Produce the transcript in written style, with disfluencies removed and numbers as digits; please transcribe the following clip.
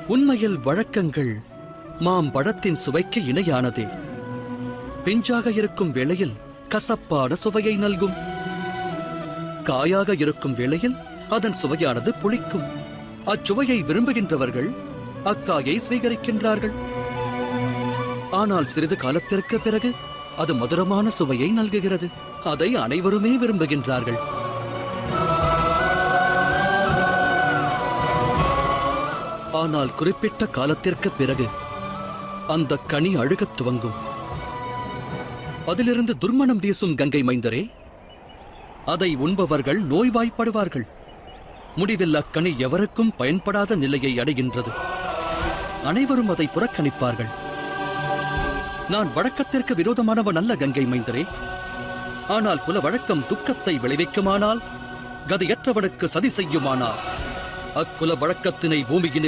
உண்மையில் வழக்கங்கள் மாம்பழத்தின் சுவைக்கு இணையானதே. பிஞ்சாக இருக்கும் வேளையில் கசப்பான சுவையை நல்கும். காயாக இருக்கும் வேளையில் அதன் சுவையானது புளிக்கும். அச்சுவையை விரும்புகின்றவர்கள் அக்காயை சுவீகரிக்கின்றார்கள். ஆனால் சிறிது காலத்திற்கு பிறகு அது மதுரமான சுவையை நல்குகிறது. அதை அனைவருமே விரும்புகின்றார்கள். ஆனால் குறிப்பிட்ட காலத்திற்கு பிறகு அந்த கனி அழுகத் துவங்கும். அதிலிருந்து துர்மணம் வீசும் கங்கை மைந்தரே, அதை உண்பவர்கள் நோய்வாய்ப்படுவார்கள். முடிவில் அக்கனி எவருக்கும் பயன்படாத நிலையை அடைகின்றது. அனைவரும் அதை புறக்கணிப்பார்கள். நான் வழக்கத்திற்கு விரோதமானவன் அல்ல கங்கை மைந்தரே. ஆனால் குல வழக்கம் துக்கத்தை விளைவிக்குமானால், கதியற்றவனுக்கு சதி செய்யுமானால், அக்குல வழக்கத்தினை பூமியினில்